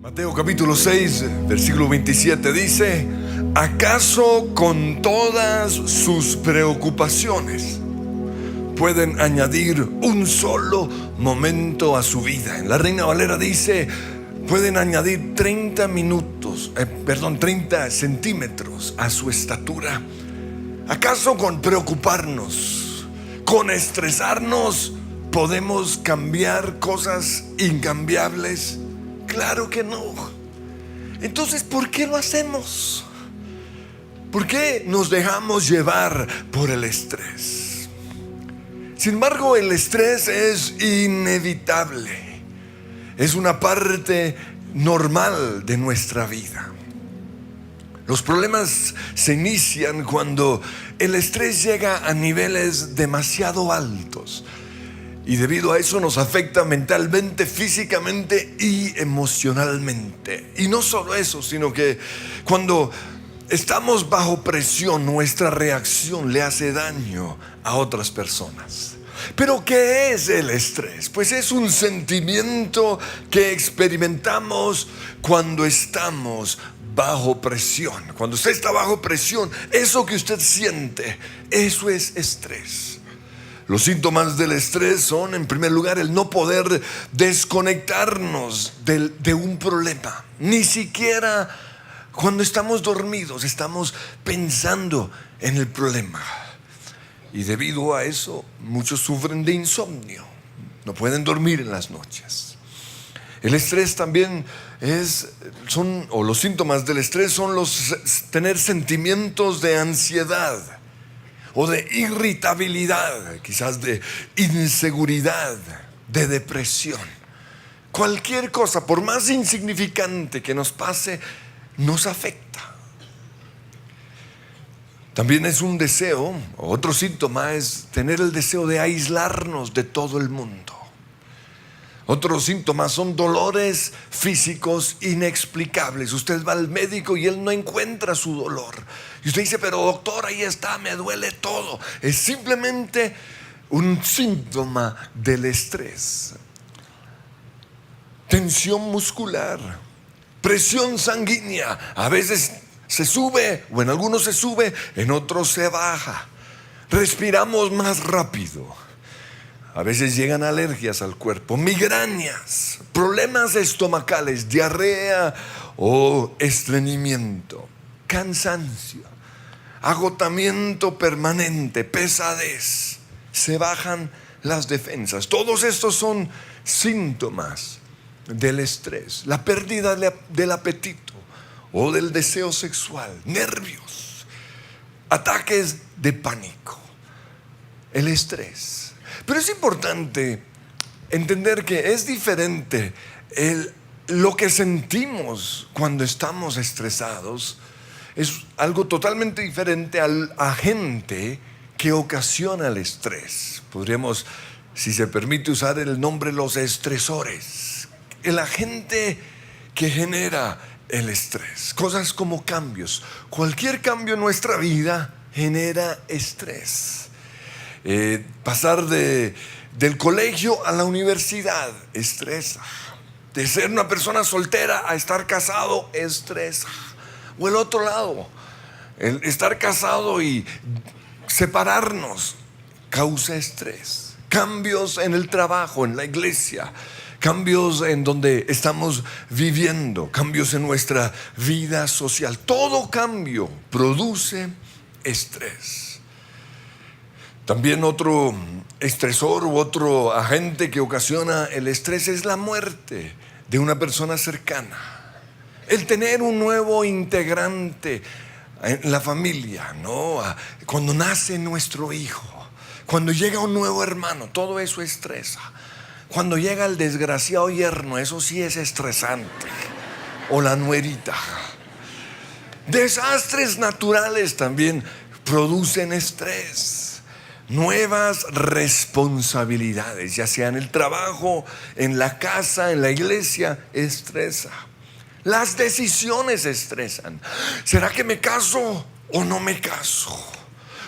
Mateo capítulo 6, versículo 27 dice: ¿acaso con todas sus preocupaciones pueden añadir un solo momento a su vida? En la Reina Valera dice: pueden añadir 30 centímetros a su estatura. ¿Acaso con preocuparnos, con estresarnos, podemos cambiar cosas incambiables? Claro que no. Entonces, ¿por qué lo hacemos? ¿Por qué nos dejamos llevar por el estrés? Sin embargo, el estrés es inevitable. Es una parte normal de nuestra vida. Los problemas se inician cuando el estrés llega a niveles demasiado altos. Y debido a eso nos afecta mentalmente, físicamente y emocionalmente. Y no solo eso, sino que cuando estamos bajo presión, nuestra reacción le hace daño a otras personas. Pero ¿qué es el estrés? Pues es un sentimiento que experimentamos cuando estamos bajo presión. Cuando usted está bajo presión, eso que usted siente, eso es estrés. Los síntomas del estrés son, en primer lugar, el no poder desconectarnos de un problema. Ni siquiera cuando estamos dormidos estamos pensando en el problema. Y debido a eso, muchos sufren de insomnio. No pueden dormir en las noches. El estrés también los síntomas del estrés son tener sentimientos de ansiedad, o de irritabilidad, quizás de inseguridad, de depresión. Cualquier cosa, por más insignificante que nos pase, nos afecta. También es un deseo, otro síntoma es tener el deseo de aislarnos de todo el mundo. Otros síntomas son dolores físicos inexplicables. Usted va al médico y él no encuentra su dolor. Y usted dice: pero doctor, ahí está, me duele todo. Es simplemente un síntoma del estrés. Tensión muscular, presión sanguínea. A veces se sube, o en algunos se sube, en otros se baja. Respiramos más rápido. A veces llegan alergias al cuerpo, migrañas, problemas estomacales, diarrea o estreñimiento, cansancio, agotamiento permanente, pesadez, se bajan las defensas. Todos estos son síntomas del estrés. La pérdida del apetito o del deseo sexual, nervios, ataques de pánico, el estrés. Pero es importante entender que es diferente lo que sentimos cuando estamos estresados. Es algo totalmente diferente al agente que ocasiona el estrés. Podríamos, si se permite usar el nombre, los estresores. El agente que genera el estrés. Cosas como cambios. Cualquier cambio en nuestra vida genera estrés. Pasar del colegio a la universidad estresa. De ser una persona soltera a estar casado estresa. O el otro lado, el estar casado y separarnos causa estrés. Cambios en el trabajo, en la iglesia, cambios en donde estamos viviendo, cambios en nuestra vida social. Todo cambio produce estrés. También otro estresor u otro agente que ocasiona el estrés es la muerte de una persona cercana. El tener un nuevo integrante en la familia, ¿no? Cuando nace nuestro hijo, cuando llega un nuevo hermano, todo eso estresa. Cuando llega el desgraciado yerno, eso sí es estresante. O la nuerita. Desastres naturales también producen estrés. Nuevas responsabilidades, ya sea en el trabajo, en la casa, en la iglesia, estresa. Las decisiones estresan. ¿Será que me caso o no me caso?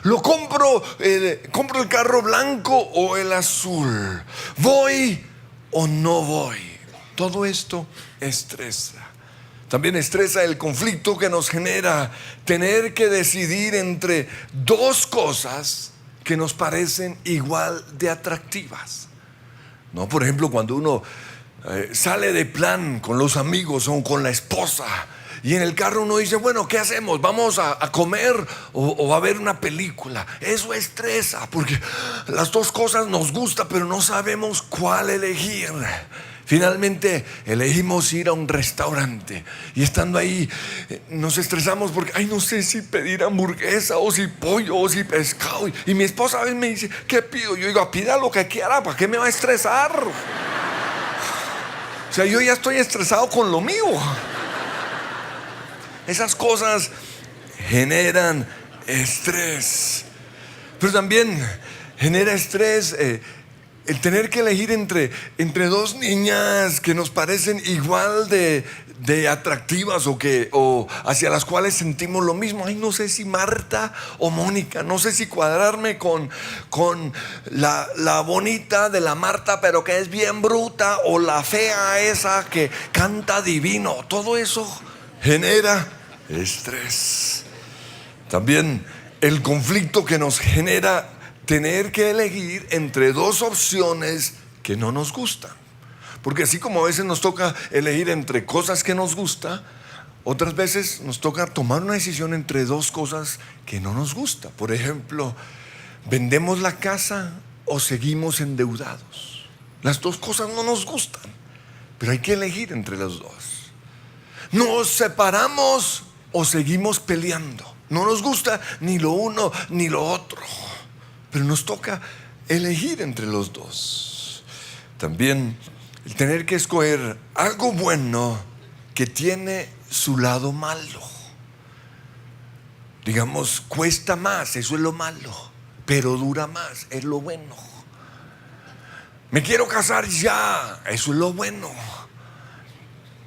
¿Compro el carro blanco o el azul? ¿Voy o no voy? Todo esto estresa. También estresa el conflicto que nos genera tener que decidir entre dos cosas que nos parecen igual de atractivas. ¿No? Por ejemplo, cuando uno sale de plan con los amigos o con la esposa, y en el carro uno dice, bueno, ¿qué hacemos? ¿Vamos a comer o a ver una película? Eso estresa, porque las dos cosas nos gustan, pero no sabemos cuál elegir. Finalmente elegimos ir a un restaurante, y estando ahí nos estresamos porque, ay, no sé si pedir hamburguesa o si pollo o si pescado. Y mi esposa a veces me dice, ¿qué pido? Yo digo, pida lo que quiera, ¿para qué me va a estresar? O sea, yo ya estoy estresado con lo mío. Esas cosas generan estrés. Pero también genera estrés el tener que elegir entre dos niñas que nos parecen igual de atractivas o hacia las cuales sentimos lo mismo. Ay, no sé si Marta o Mónica, no sé si cuadrarme con la bonita de la Marta pero que es bien bruta, o la fea esa que canta divino. Todo eso genera estrés. También el conflicto que nos genera tener que elegir entre dos opciones que no nos gustan. Porque así como a veces nos toca elegir entre cosas que nos gustan, otras veces nos toca tomar una decisión entre dos cosas que no nos gustan. Por ejemplo, ¿vendemos la casa o seguimos endeudados? Las dos cosas no nos gustan, pero hay que elegir entre las dos. ¿Nos separamos o seguimos peleando? No nos gusta ni lo uno ni lo otro, pero nos toca elegir entre los dos. También el tener que escoger algo bueno que tiene su lado malo. Digamos, cuesta más, eso es lo malo, pero dura más, es lo bueno. Me quiero casar ya, eso es lo bueno,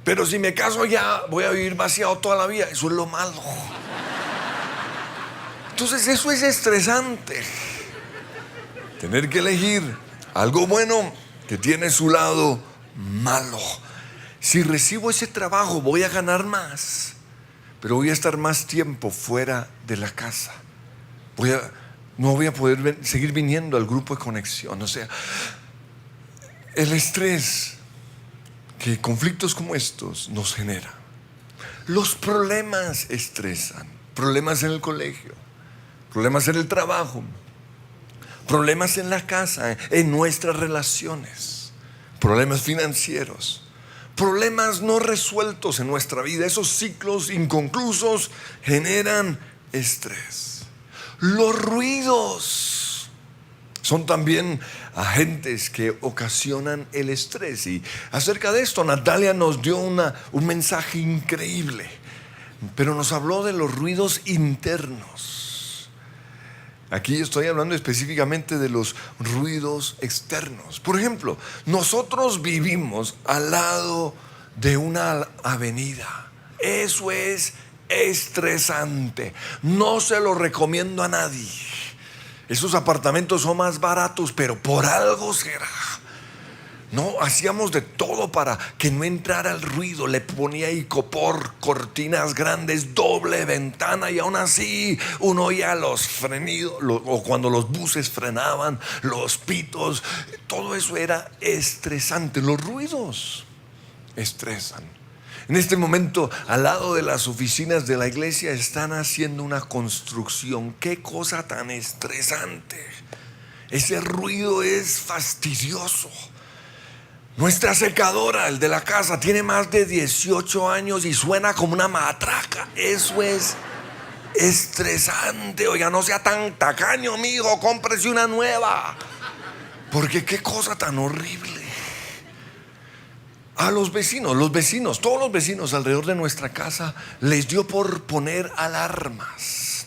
pero si me caso ya voy a vivir vaciado toda la vida, eso es lo malo. Entonces eso es estresante. Tener que elegir algo bueno que tiene su lado malo. Si recibo ese trabajo voy a ganar más, pero voy a estar más tiempo fuera de la casa. No voy a poder seguir viniendo al grupo de conexión. O sea, el estrés que conflictos como estos nos genera. Los problemas estresan. Problemas en el colegio, problemas en el trabajo, problemas en la casa, en nuestras relaciones, problemas financieros, problemas no resueltos en nuestra vida. Esos ciclos inconclusos generan estrés. Los ruidos son también agentes que ocasionan el estrés. Y acerca de esto Natalia nos dio un mensaje increíble, pero nos habló de los ruidos internos. Aquí estoy hablando específicamente de los ruidos externos. Por ejemplo, nosotros vivimos al lado de una avenida. Eso es estresante. No se lo recomiendo a nadie. Esos apartamentos son más baratos, pero por algo será. No, hacíamos de todo para que no entrara el ruido. Le ponía icopor, cortinas grandes, doble ventana, y aún así uno oía los frenidos, o cuando los buses frenaban, los pitos. Todo eso era estresante. Los ruidos estresan. En este momento, al lado de las oficinas de la iglesia, están haciendo una construcción. Qué cosa tan estresante. Ese ruido es fastidioso. Nuestra secadora, el de la casa, tiene más de 18 años y suena como una matraca. Eso es estresante. Oiga, no sea tan tacaño, mijo, cómprese una nueva. Porque qué cosa tan horrible. A los vecinos, todos los vecinos alrededor de nuestra casa les dio por poner alarmas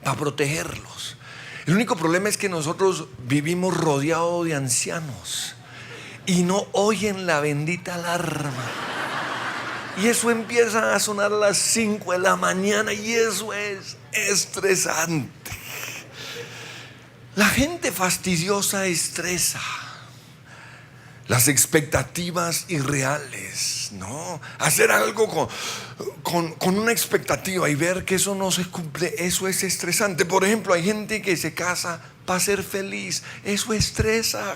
para protegerlos. El único problema es que nosotros vivimos rodeados de ancianos y no oyen la bendita alarma. Y eso empieza a sonar a las 5 de la mañana y eso es estresante. La gente fastidiosa estresa. las expectativas irreales, ¿no? Hacer algo con una expectativa y ver que eso no se cumple, eso es estresante. Por ejemplo, hay gente que se casa para ser feliz, eso estresa.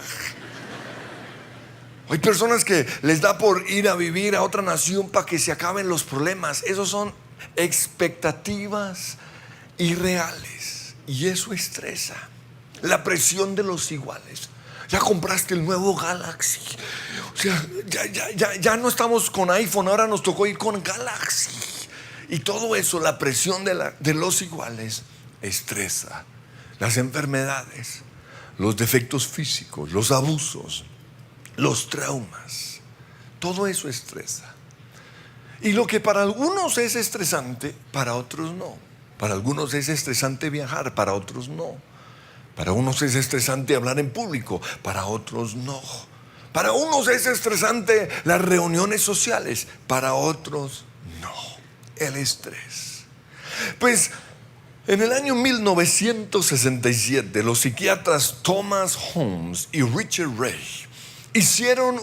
Hay personas que les da por ir a vivir a otra nación para que se acaben los problemas. Esos son expectativas irreales y eso estresa. La presión de los iguales. Ya compraste el nuevo Galaxy. O sea, ya no estamos con iPhone, ahora nos tocó ir con Galaxy. Y todo eso, la presión de los iguales, estresa. Las enfermedades, los defectos físicos, los abusos, los traumas, todo eso estresa. Y lo que para algunos es estresante, para otros no. Para algunos es estresante viajar, para otros no. Para unos es estresante hablar en público, para otros no. Para unos es estresante las reuniones sociales, para otros no. El estrés. Pues en el año 1967, los psiquiatras Thomas Holmes y Richard Ray hicieron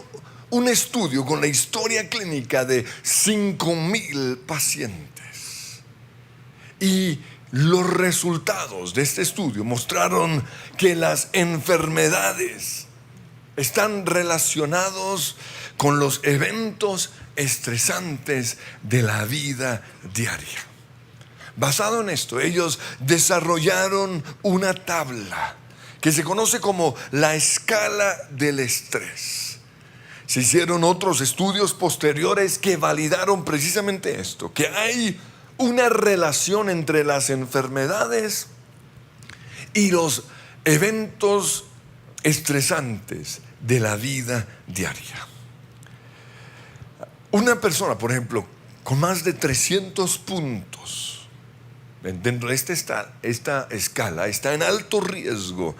un estudio con la historia clínica de 5,000 pacientes. Y los resultados de este estudio mostraron que las enfermedades están relacionados con los eventos estresantes de la vida diaria. Basado en esto, ellos desarrollaron una tabla que se conoce como la escala del estrés. Se hicieron otros estudios posteriores que validaron precisamente esto, que hay una relación entre las enfermedades y los eventos estresantes de la vida diaria. Una persona, por ejemplo, con más de 300 puntos dentro de esta escala está en alto riesgo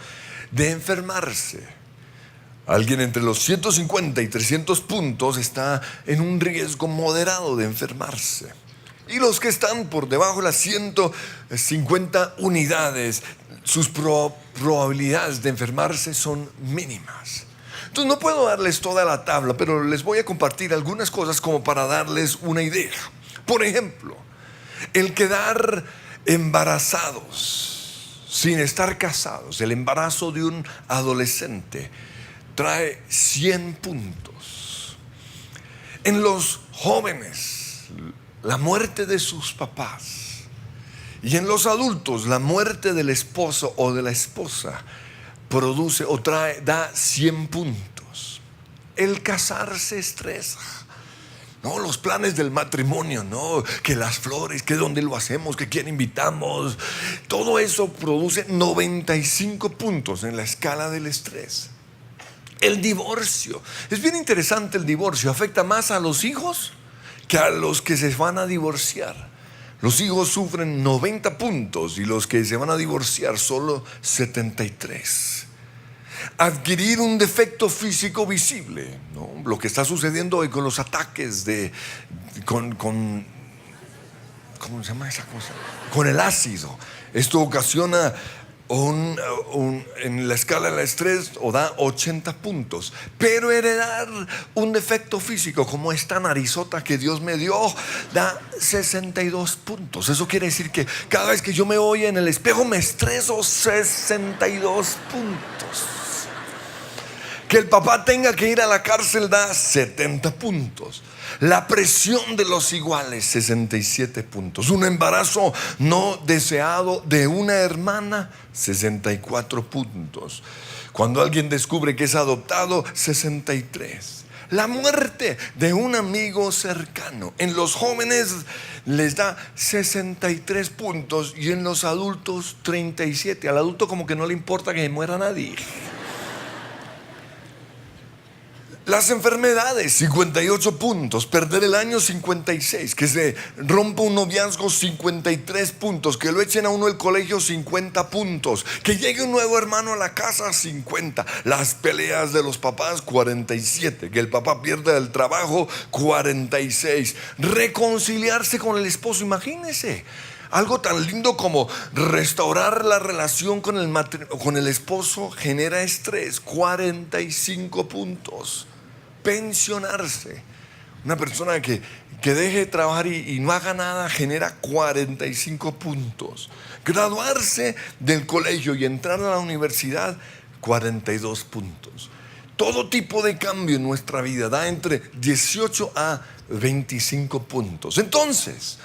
de enfermarse. Alguien entre los 150 y 300 puntos está en un riesgo moderado de enfermarse. Y los que están por debajo de las 150 unidades, sus probabilidades de enfermarse son mínimas. Entonces no puedo darles toda la tabla, pero les voy a compartir algunas cosas como para darles una idea. Por ejemplo, el quedar embarazados sin estar casados, el embarazo de un adolescente trae 100 puntos. En los jóvenes, la muerte de sus papás, y en los adultos la muerte del esposo o de la esposa produce o da 100 puntos. El casarse estresa, no, los planes del matrimonio, no, que las flores, que dónde lo hacemos, que quién invitamos, todo eso produce 95 puntos en la escala del estrés. El divorcio, es bien interesante. El divorcio afecta más a los hijos que a los que se van a divorciar. Los hijos sufren 90 puntos y los que se van a divorciar solo 73. Adquirir un defecto físico visible, ¿no? Lo que está sucediendo hoy con los ataques ¿cómo se llama esa cosa? Con el ácido. Esto ocasiona en la escala del estrés o da 80 puntos. Pero heredar un defecto físico como esta narizota que Dios me dio da 62 puntos. Eso quiere decir que cada vez que yo me oye en el espejo me estreso. 62 puntos. Que el papá tenga que ir a la cárcel da 70 puntos. La presión de los iguales, 67 puntos. Un embarazo no deseado de una hermana, 64 puntos. Cuando alguien descubre que es adoptado, 63. La muerte de un amigo cercano. En los jóvenes les da 63 puntos y en los adultos 37. Al adulto como que no le importa que muera nadie. Las enfermedades, 58 puntos. Perder el año, 56. Que se rompa un noviazgo, 53 puntos. Que lo echen a uno del colegio, 50 puntos. Que llegue un nuevo hermano a la casa, 50. Las peleas de los papás, 47. Que el papá pierda el trabajo, 46. Reconciliarse con el esposo, imagínense. Algo tan lindo como restaurar la relación con el esposo genera estrés, 45 puntos. pensionarse. Una persona que deje de trabajar y no haga nada genera 45 puntos. Graduarse del colegio y entrar a la universidad, 42 puntos. Todo tipo de cambio en nuestra vida da entre 18 a 25 puntos. Entonces,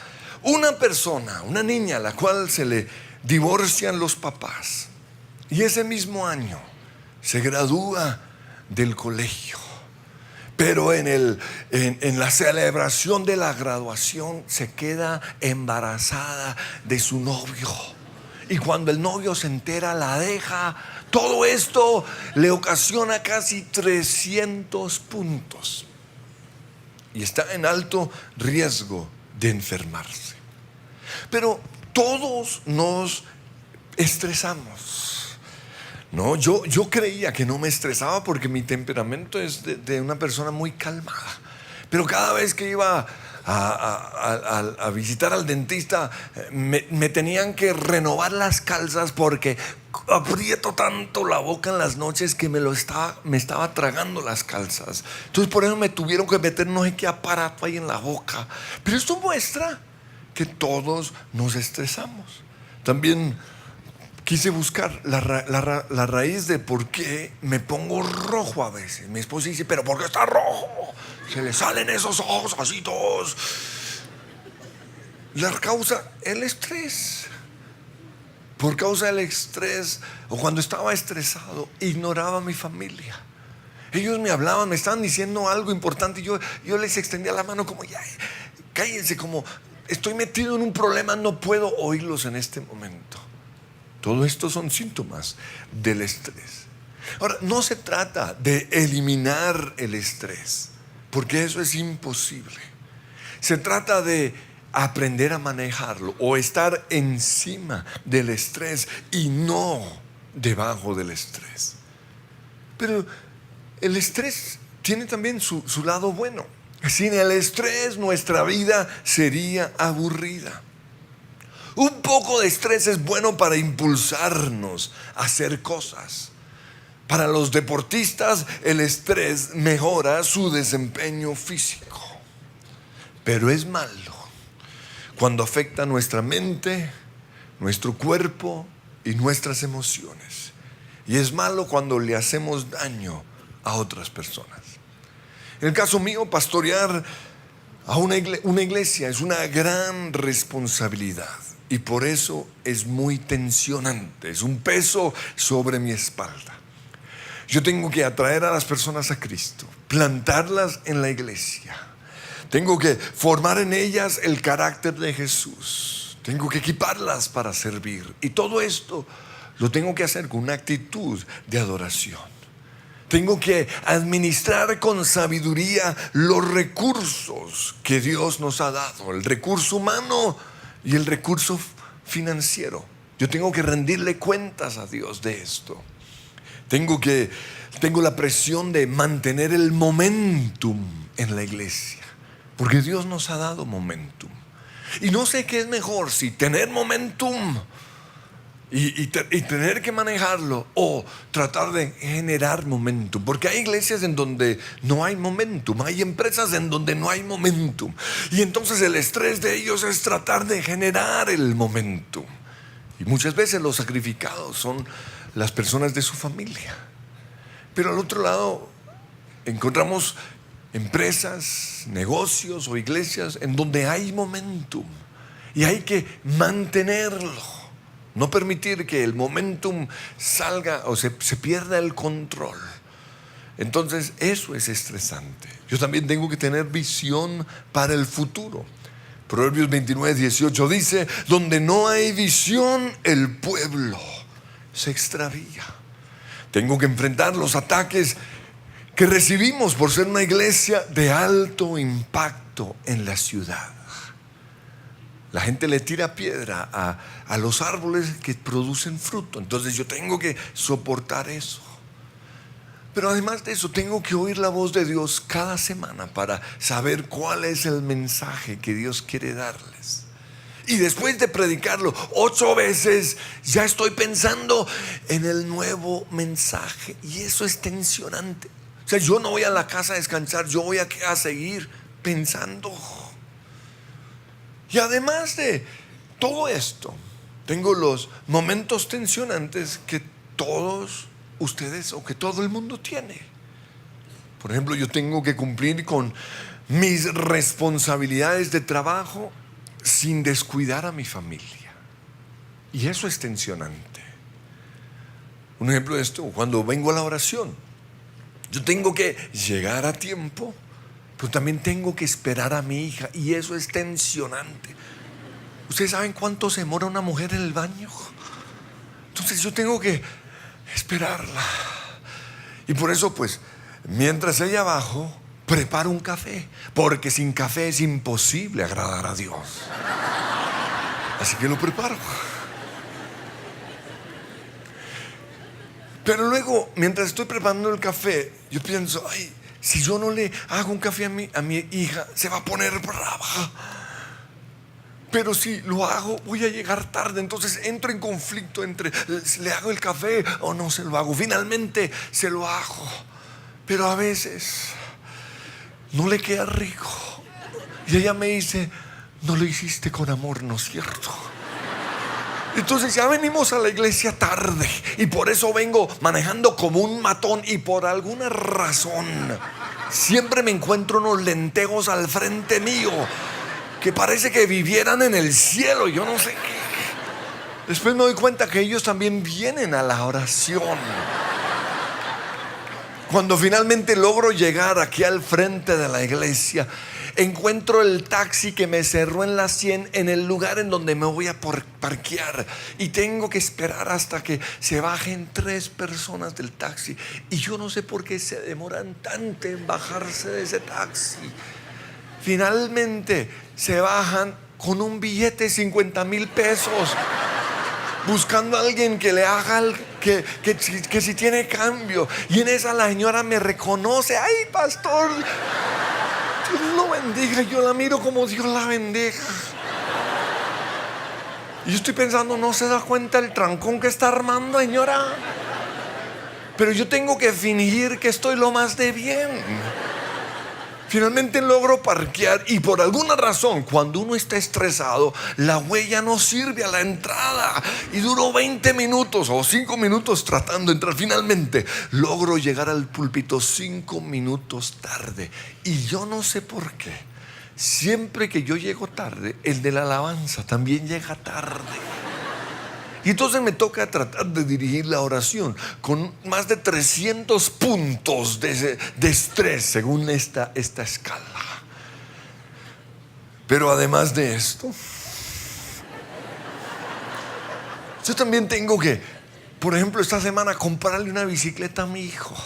una persona, una niña a la cual se le divorcian los papás y ese mismo año se gradúa del colegio, pero en la celebración de la graduación se queda embarazada de su novio. Y cuando el novio se entera, la deja. Todo esto le ocasiona casi 300 puntos. Y está en alto riesgo de enfermarse. Pero todos nos estresamos. No, yo creía que no me estresaba porque mi temperamento es de una persona muy calmada. Pero cada vez que iba a visitar al dentista, me tenían que renovar las calzas porque aprieto tanto la boca en las noches que me estaba tragando las calzas. Entonces por eso me tuvieron que meter no sé qué aparato ahí en la boca. Pero esto muestra que todos nos estresamos. También quise buscar la raíz de por qué me pongo rojo a veces. Mi esposa dice, pero ¿por qué está rojo? Se le salen esos ojos así todos. La causa, el estrés. Por causa del estrés, o cuando estaba estresado, ignoraba a mi familia. Ellos me hablaban, me estaban diciendo algo importante y yo les extendía la mano como, ya, cállense, como estoy metido en un problema, no puedo oírlos en este momento. Todo esto son síntomas del estrés. Ahora, no se trata de eliminar el estrés, porque eso es imposible. Se trata de aprender a manejarlo o estar encima del estrés y no debajo del estrés. Pero el estrés tiene también su lado bueno. Sin el estrés nuestra vida sería aburrida. Un poco de estrés es bueno para impulsarnos a hacer cosas. Para los deportistas, el estrés mejora su desempeño físico. Pero es malo cuando afecta nuestra mente, nuestro cuerpo y nuestras emociones. Y es malo cuando le hacemos daño a otras personas. En el caso mío, pastorear a una iglesia es una gran responsabilidad. Y por eso es muy tensionante, es un peso sobre mi espalda. Yo tengo que atraer a las personas a Cristo, plantarlas en la iglesia. Tengo que formar en ellas el carácter de Jesús. Tengo que equiparlas para servir. Y todo esto lo tengo que hacer con una actitud de adoración. Tengo que administrar con sabiduría los recursos que Dios nos ha dado, el recurso humano y el recurso financiero. Yo tengo que rendirle cuentas a Dios de esto. Tengo la presión de mantener el momentum en la iglesia, porque Dios nos ha dado momentum. Y no sé qué es mejor, si tener momentum y tener que manejarlo, o tratar de generar momentum, porque hay iglesias en donde no hay momentum, hay empresas en donde no hay momentum, y entonces el estrés de ellos es tratar de generar el momentum. Y muchas veces los sacrificados son las personas de su familia. Pero al otro lado encontramos empresas, negocios o iglesias en donde hay momentum y hay que mantenerlo. No permitir que el momentum salga o se pierda el control. Entonces eso es estresante. Yo también tengo que tener visión para el futuro. Proverbios 29:18 dice: donde no hay visión, el pueblo se extravía. Tengo que enfrentar los ataques que recibimos por ser una iglesia de alto impacto en la ciudad. La gente le tira piedra a los árboles que producen fruto. Entonces yo tengo que soportar eso. Pero además de eso, tengo que oír la voz de Dios cada semana para saber cuál es el mensaje que Dios quiere darles. Y después de predicarlo 8 veces, ya estoy pensando en el nuevo mensaje. Y eso es tensionante. sea, yo no voy a la casa a descansar, yo voy a seguir pensando. Y además de todo esto, tengo los momentos tensionantes que todos ustedes o que todo el mundo tiene. Por ejemplo, yo tengo que cumplir con mis responsabilidades de trabajo sin descuidar a mi familia. Y eso es tensionante. Un ejemplo de esto, cuando vengo a la oración, yo tengo que llegar a tiempo, pero también tengo que esperar a mi hija. Y eso es tensionante. ¿Ustedes saben cuánto se demora una mujer en el baño? Entonces yo tengo que esperarla. Y por eso pues, mientras ella abajo, preparo un café, porque sin café es imposible agradar a Dios. Así que lo preparo. Pero luego, mientras estoy preparando el café, yo pienso, ay, si yo no le hago un café a mi hija, se va a poner brava. Pero si lo hago, voy a llegar tarde. Entonces entro en conflicto entre le hago el café o no se lo hago. Finalmente se lo hago, pero a veces no le queda rico. Y ella me dice, no lo hiciste con amor, ¿no es cierto? Entonces ya venimos a la iglesia tarde y por eso vengo manejando como un matón. Y por alguna razón siempre me encuentro unos lentejos al frente mío que parece que vivieran en el cielo. Yo no sé qué. Después me doy cuenta que ellos también vienen a la oración. Cuando finalmente logro llegar aquí al frente de la iglesia, encuentro el taxi que me cerró en la 100 en el lugar en donde me voy a parquear. Y tengo que esperar hasta que se bajen 3 personas del taxi. Y yo no sé por qué se demoran tanto en bajarse de ese taxi. Finalmente se bajan con un billete de 50,000 pesos, buscando a alguien que le haga que si tiene cambio. Y en esa la señora me reconoce. Ay, pastor, Dios lo bendiga. Yo la miro como Dios la bendiga. Y yo estoy pensando, no se da cuenta el trancón que está armando, señora. Pero yo tengo que fingir que estoy lo más de bien. Finalmente logro parquear y por alguna razón, cuando uno está estresado, la huella no sirve a la entrada. Y duró 20 minutos o 5 minutos tratando de entrar. Finalmente logro llegar al púlpito 5 minutos tarde. Y yo no sé por qué, siempre que yo llego tarde, el de la alabanza también llega tarde. Y entonces me toca tratar de dirigir la oración con más de 300 puntos de estrés según esta escala. Pero además de esto, yo también tengo que, por ejemplo, esta semana comprarle una bicicleta a mi hijo.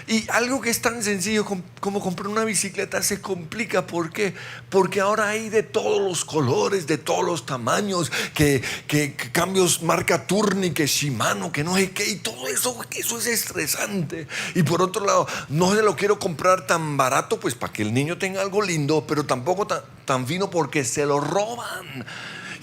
Y algo que es tan sencillo como comprar una bicicleta se complica. ¿Por qué? Porque ahora hay de todos los colores, de todos los tamaños, que cambios marca Turni, que Shimano, que no sé qué. Y todo eso es estresante. Y por otro lado, no se lo quiero comprar tan barato, pues para que el niño tenga algo lindo, pero tampoco tan fino porque se lo roban.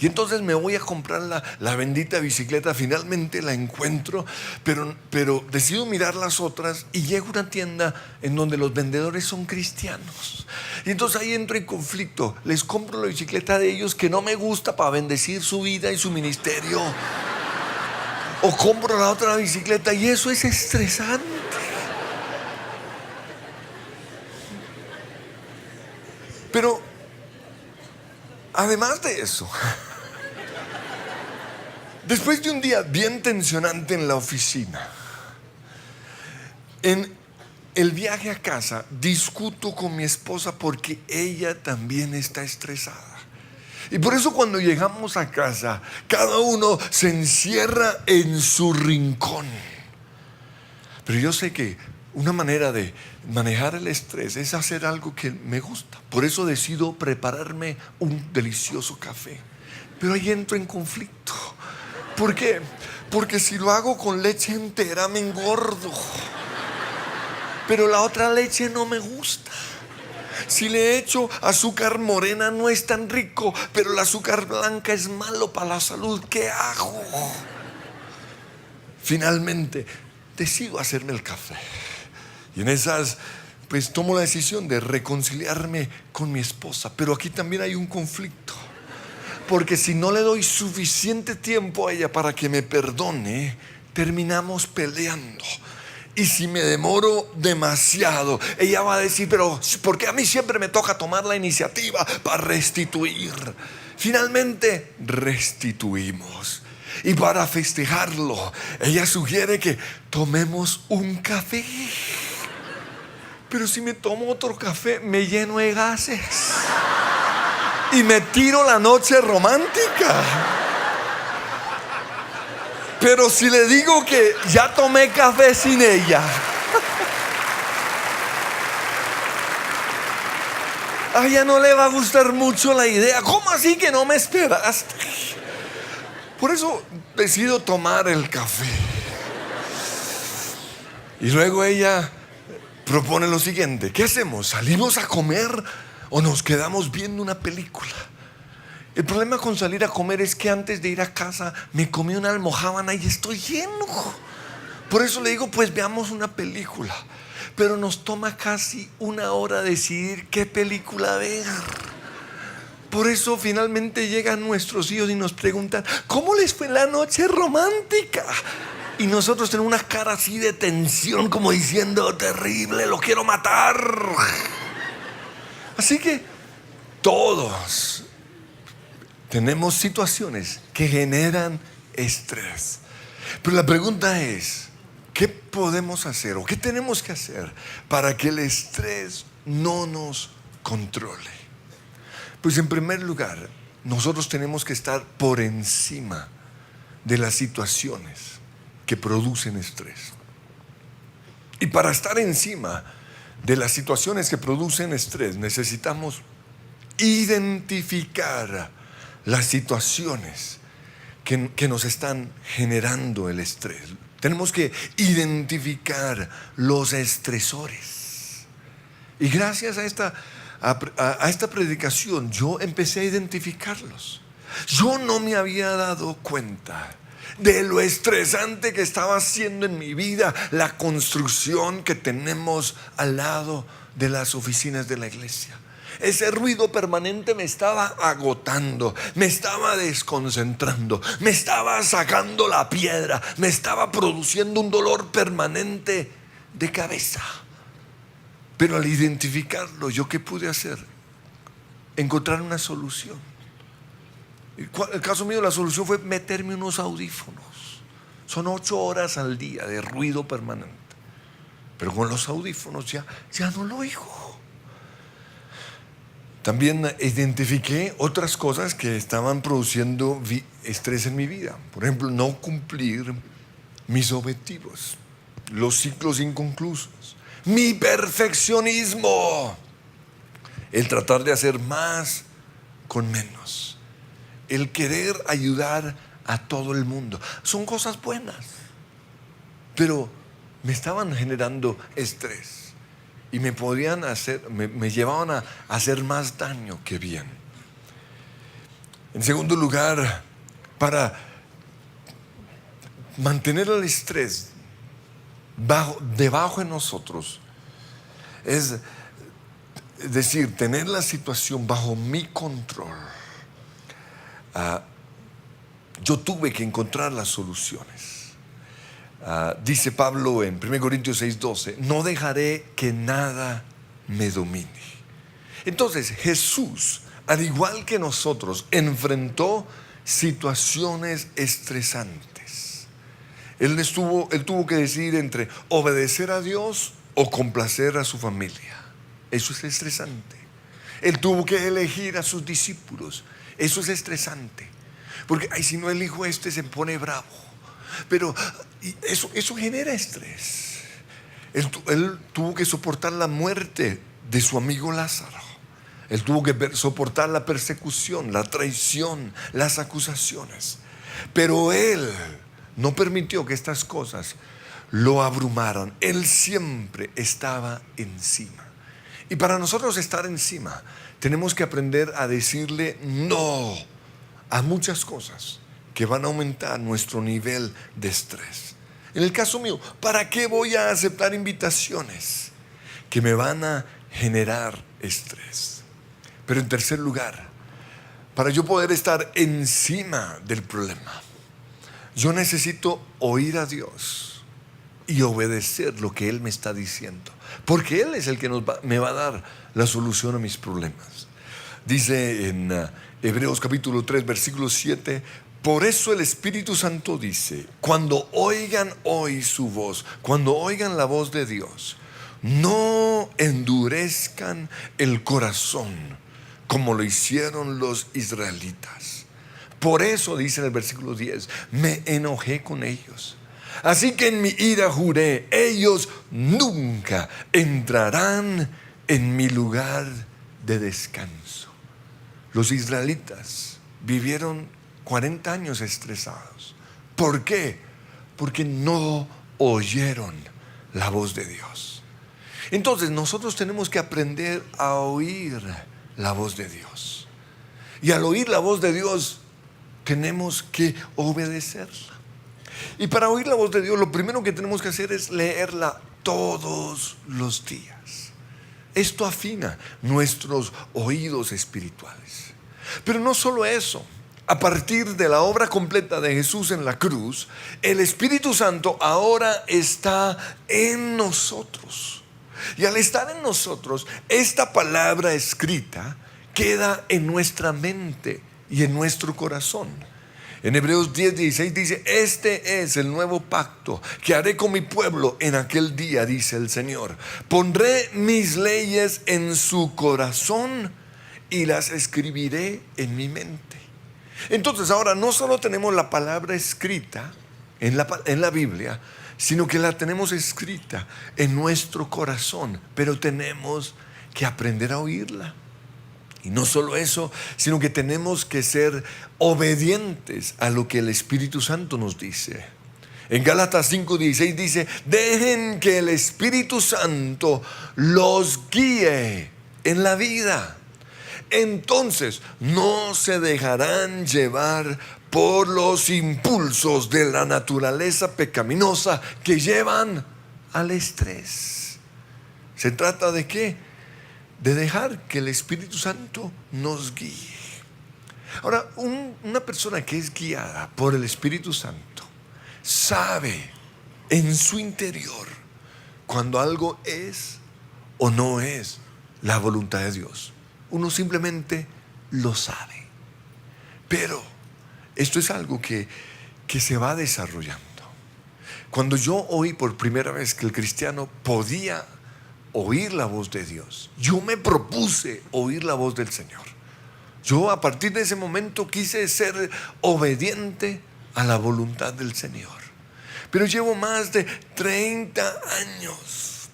Y entonces me voy a comprar la bendita bicicleta. Finalmente la encuentro, pero decido mirar las otras y llego a una tienda en donde los vendedores son cristianos. Y entonces ahí entro en conflicto. Les compro la bicicleta de ellos que no me gusta para bendecir su vida y su ministerio, o compro la otra bicicleta, y eso es estresante. Pero además de eso, después de un día bien tensionante en la oficina, en el viaje a casa discuto con mi esposa porque ella también está estresada. Y por eso cuando llegamos a casa, cada uno se encierra en su rincón. Pero yo sé que una manera de manejar el estrés es hacer algo que me gusta. Por eso decido prepararme un delicioso café. Pero ahí entro en conflicto. ¿Por qué? Porque si lo hago con leche entera me engordo, pero la otra leche no me gusta. Si le echo azúcar morena no es tan rico, pero el azúcar blanca es malo para la salud. ¿Qué hago? Finalmente decido hacerme el café. Y en esas, pues tomo la decisión de reconciliarme con mi esposa. Pero aquí también hay un conflicto. Porque si no le doy suficiente tiempo a ella para que me perdone, terminamos peleando. Y si me demoro demasiado, ella va a decir, pero ¿por qué a mí siempre me toca tomar la iniciativa para restituir? Finalmente restituimos. Y para festejarlo, ella sugiere que tomemos un café. Pero si me tomo otro café, me lleno de gases y me tiro la noche romántica. Pero si le digo que ya tomé café sin ella, a ella no le va a gustar mucho la idea. ¿Cómo así que no me esperaste? Por eso decido tomar el café. Y luego ella propone lo siguiente: ¿qué hacemos? ¿Salimos a comer o nos quedamos viendo una película? El problema con salir a comer es que antes de ir a casa me comí una almojábana y estoy lleno. Por eso le digo, pues veamos una película. Pero nos toma casi una hora decidir qué película ver. Por eso finalmente llegan nuestros hijos y nos preguntan, ¿cómo les fue la noche romántica? Y nosotros tenemos una cara así de tensión, como diciendo, terrible, lo quiero matar. Así que todos tenemos situaciones que generan estrés. Pero la pregunta es, ¿qué podemos hacer o qué tenemos que hacer para que el estrés no nos controle? Pues en primer lugar, nosotros tenemos que estar por encima de las situaciones que producen estrés. Y para estar encima de las situaciones que producen estrés, necesitamos identificar las situaciones que nos están generando el estrés. Tenemos que identificar los estresores. Y gracias a esta predicación yo empecé a identificarlos. Yo no me había dado cuenta de lo estresante que estaba haciendo en mi vida la construcción que tenemos al lado de las oficinas de la iglesia. Ese ruido permanente me estaba agotando, me estaba desconcentrando, me estaba sacando la piedra, me estaba produciendo un dolor permanente de cabeza. Pero al identificarlo, ¿yo qué pude hacer? Encontrar una solución. El caso mío, la solución fue meterme unos audífonos. Son 8 horas al día de ruido permanente. Pero con los audífonos ya no lo oigo. También identifiqué otras cosas que estaban produciendo estrés en mi vida. Por ejemplo, no cumplir mis objetivos, los ciclos inconclusos, mi perfeccionismo, el tratar de hacer más con menos, el querer ayudar a todo el mundo. Son cosas buenas, pero me estaban generando estrés. Y me llevaban a hacer más daño que bien. En segundo lugar, para mantener el estrés debajo de nosotros, es decir, tener la situación bajo mi control, yo tuve que encontrar las soluciones. Dice Pablo en 1 Corintios 6:12, no dejaré que nada me domine. Entonces Jesús, al igual que nosotros, enfrentó situaciones estresantes. Él tuvo que decidir entre obedecer a Dios o complacer a su familia. Eso es estresante. Él tuvo que elegir a sus discípulos. Eso es estresante. Porque si no elijo se pone bravo. Pero eso genera estrés. Él tuvo que soportar la muerte de su amigo Lázaro. Él tuvo que soportar la persecución, la traición, las acusaciones. Pero él no permitió que estas cosas lo abrumaran. Él siempre estaba encima. Y para nosotros estar encima, tenemos que aprender a decirle no a muchas cosas que van a aumentar nuestro nivel de estrés. En el caso mío, ¿para qué voy a aceptar invitaciones que me van a generar estrés? Pero en tercer lugar, para yo poder estar encima del problema, yo necesito oír a Dios y obedecer lo que Él me está diciendo, porque Él es el que me va a dar la solución a mis problemas. Dice en Hebreos capítulo 3 versículo 7: por eso el Espíritu Santo dice, cuando oigan hoy su voz, cuando oigan la voz de Dios, no endurezcan el corazón como lo hicieron los israelitas. Por eso, dice en el versículo 10, me enojé con ellos. Así que en mi ira juré, ellos nunca entrarán en mi lugar de descanso. Los israelitas vivieron 40 años estresados. ¿Por qué? Porque no oyeron la voz de Dios. Entonces nosotros tenemos que aprender a oír la voz de Dios. Y al oír la voz de Dios, tenemos que obedecerla. Y para oír la voz de Dios, lo primero que tenemos que hacer es leerla todos los días. Esto afina nuestros oídos espirituales. Pero no solo eso. A partir de la obra completa de Jesús en la cruz, el Espíritu Santo ahora está en nosotros. Y al estar en nosotros, esta palabra escrita queda en nuestra mente y en nuestro corazón. En Hebreos 10:16 dice: este es el nuevo pacto que haré con mi pueblo en aquel día, dice el Señor. Pondré mis leyes en su corazón y las escribiré en mi mente. Entonces ahora no solo tenemos la palabra escrita en la Biblia, sino que la tenemos escrita en nuestro corazón, pero tenemos que aprender a oírla. Y no solo eso, sino que tenemos que ser obedientes a lo que el Espíritu Santo nos dice. En Gálatas 5:16 dice: dejen que el Espíritu Santo los guíe en la vida. Entonces no se dejarán llevar por los impulsos de la naturaleza pecaminosa que llevan al estrés. ¿Se trata de qué? De dejar que el Espíritu Santo nos guíe. Ahora, una persona que es guiada por el Espíritu Santo sabe en su interior cuando algo es o no es la voluntad de Dios. Uno simplemente lo sabe. Pero esto es algo que se va desarrollando. Cuando yo oí por primera vez que el cristiano podía oír la voz de Dios, yo me propuse oír la voz del Señor. Yo a partir de ese momento quise ser obediente a la voluntad del Señor. Pero llevo más de 30 años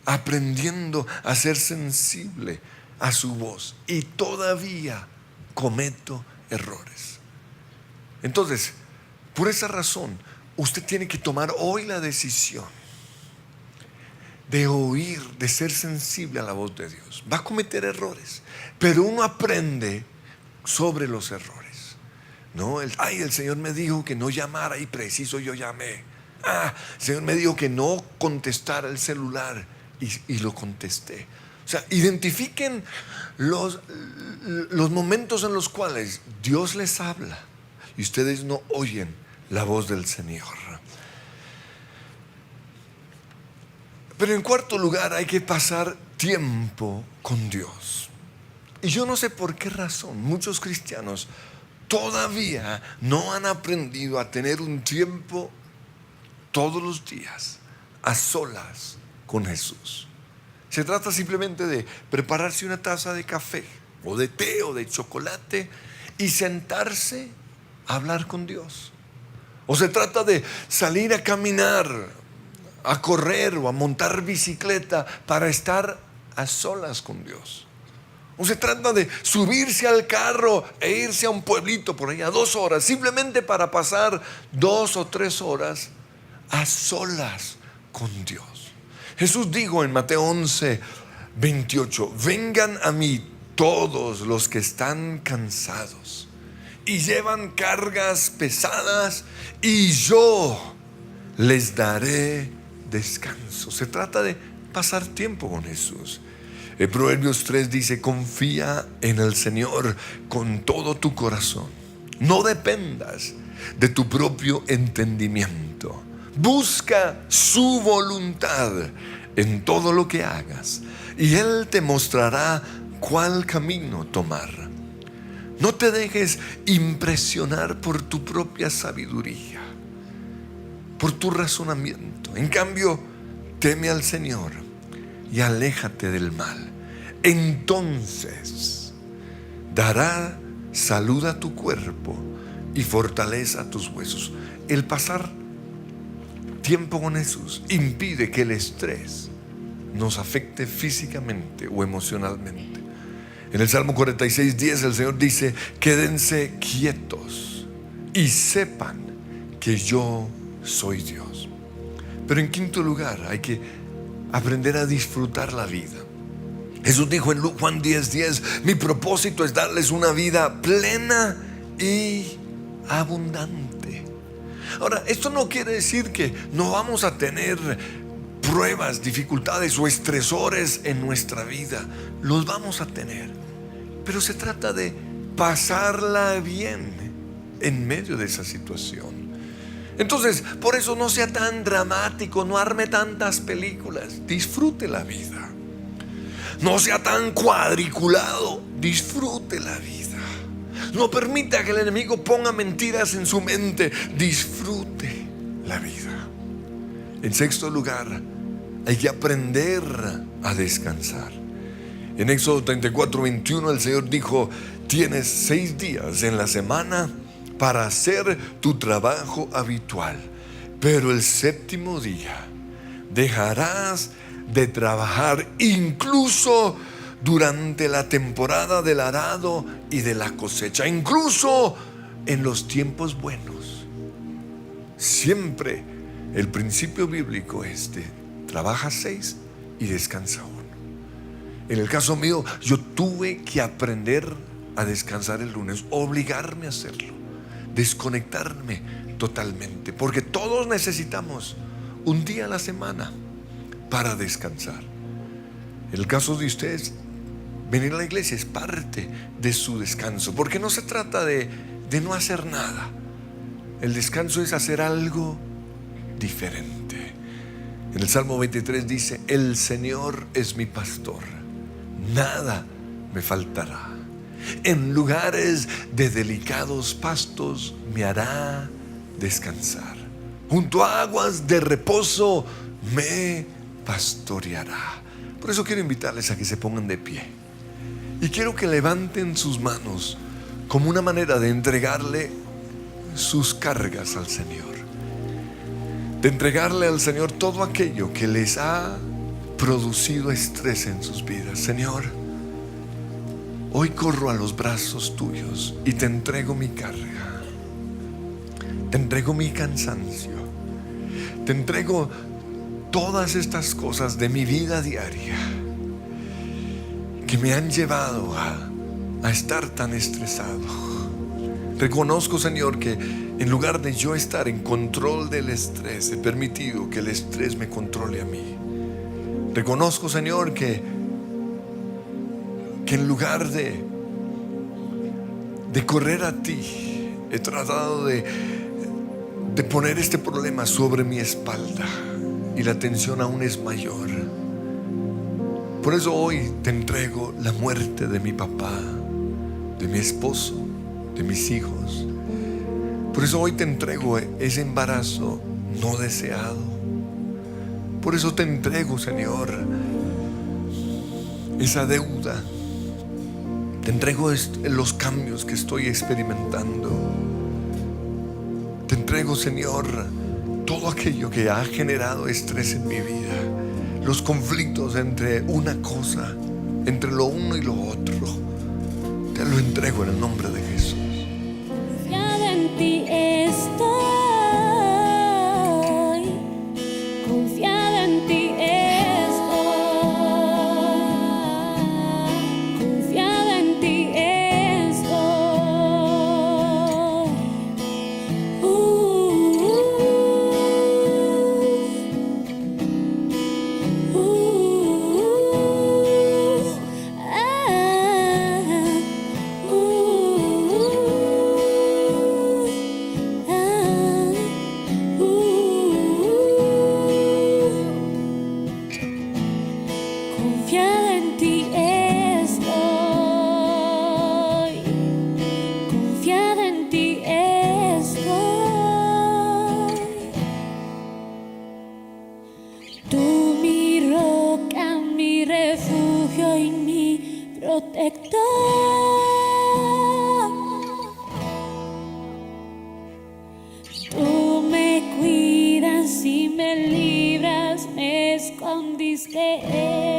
aprendiendo a ser sensible a su voz y todavía cometo errores. Entonces, por esa razón, usted tiene que tomar hoy la decisión de oír, de ser sensible a la voz de Dios. Va a cometer errores, pero uno aprende sobre los errores. No, el Señor me dijo que no llamara y preciso yo llamé. El Señor me dijo que no contestara el celular y lo contesté. O sea, identifiquen los momentos en los cuales Dios les habla y ustedes no oyen la voz del Señor. Pero en cuarto lugar, hay que pasar tiempo con Dios. Y yo no sé por qué razón muchos cristianos todavía no han aprendido a tener un tiempo todos los días a solas con Jesús. Se trata simplemente de prepararse una taza de café o de té o de chocolate y sentarse a hablar con Dios. O se trata de salir a caminar, a correr o a montar bicicleta para estar a solas con Dios. O se trata de subirse al carro e irse a un pueblito por ahí a 2 horas, simplemente para pasar 2 o 3 horas a solas con Dios. Jesús dijo en Mateo 11:28: vengan a mí todos los que están cansados y llevan cargas pesadas, y yo les daré descanso. Se trata de pasar tiempo con Jesús. Proverbios 3 dice: confía en el Señor con todo tu corazón. No dependas de tu propio entendimiento. Busca su voluntad en todo lo que hagas, y Él te mostrará cuál camino tomar. No te dejes impresionar por tu propia sabiduría, por tu razonamiento. En cambio, teme al Señor y aléjate del mal. Entonces dará salud a tu cuerpo y fortaleza a tus huesos. El pasar tiempo con Jesús impide que el estrés nos afecte físicamente o emocionalmente. En el Salmo 46:10 el Señor dice: quédense quietos y sepan que yo soy Dios. Pero en quinto lugar, hay que aprender a disfrutar la vida. Jesús dijo en Juan 10:10: mi propósito es darles una vida plena y abundante. Ahora, esto no quiere decir que no vamos a tener pruebas, dificultades o estresores en nuestra vida. Los vamos a tener, pero se trata de pasarla bien en medio de esa situación. Entonces, por eso no sea tan dramático, no arme tantas películas, disfrute la vida. No sea tan cuadriculado, disfrute la vida. No permita que el enemigo ponga mentiras en su mente, disfrute la vida. En sexto lugar, hay que aprender a descansar. En Éxodo 34:21 el Señor dijo: tienes 6 días en la semana para hacer tu trabajo habitual, pero el séptimo día dejarás de trabajar, incluso durante la temporada del arado y de la cosecha, incluso en los tiempos buenos. Siempre el principio bíblico es de trabaja 6 y descansa 1. En el caso mío, yo tuve que aprender a descansar el lunes, obligarme a hacerlo, desconectarme totalmente, porque todos necesitamos un día a la semana para descansar. En el caso de ustedes, venir a la iglesia es parte de su descanso, porque no se trata de no hacer nada. El descanso es hacer algo diferente. En el Salmo 23 dice: el Señor es mi pastor, nada me faltará. En lugares de delicados pastos me hará descansar. Junto a aguas de reposo me pastoreará. Por eso quiero invitarles a que se pongan de pie. Y quiero que levanten sus manos como una manera de entregarle sus cargas al Señor. De entregarle al Señor todo aquello que les ha producido estrés en sus vidas. Señor, hoy corro a los brazos tuyos y te entrego mi carga. Te entrego mi cansancio. Te entrego todas estas cosas de mi vida diaria que me han llevado a estar tan estresado. Reconozco, Señor, que en lugar de yo estar en control del estrés, he permitido que el estrés me controle a mí. Reconozco, Señor, que en lugar de correr a ti, he tratado de poner este problema sobre mi espalda, y la tensión aún es mayor. Por eso hoy te entrego la muerte de mi papá, de mi esposo, de mis hijos. Por eso hoy te entrego ese embarazo no deseado. Por eso te entrego, Señor, esa deuda. Te entrego los cambios que estoy experimentando. Te entrego, Señor, todo aquello que ha generado estrés en mi vida, los conflictos entre una cosa, entre lo uno y lo otro. Te lo entrego en el nombre de Jesús. Confiada en ti estoy, confiada en ti estoy, confiada en ti estoy. protector. Tú me cuidas y me libras, me escondiste